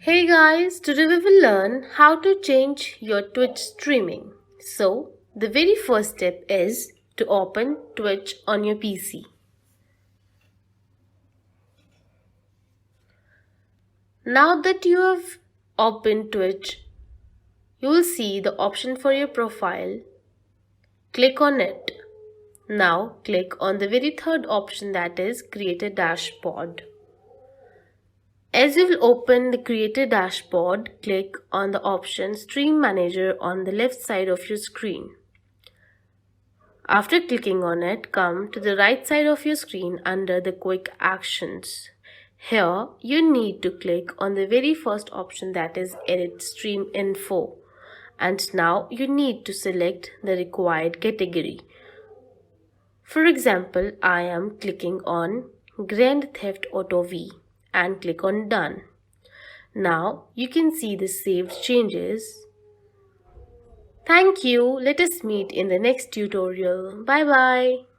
Hey guys, today we will learn how to change your Twitch streaming. So, the very first step is to open Twitch on your PC. Now that you have opened Twitch, you will see the option for your profile. Click on it. Now, click on the very third option, that is Create a Dashboard. As you will open the Creator dashboard, click on the option Stream Manager on the left side of your screen. After clicking on it, come to the right side of your screen under the Quick Actions. Here, you need to click on the very first option, that is Edit Stream Info. And now you need to select the required category. For example, I am clicking on Grand Theft Auto V and click on Done. Now you can see the saved changes. Thank you. Let us meet in the next tutorial. Bye bye.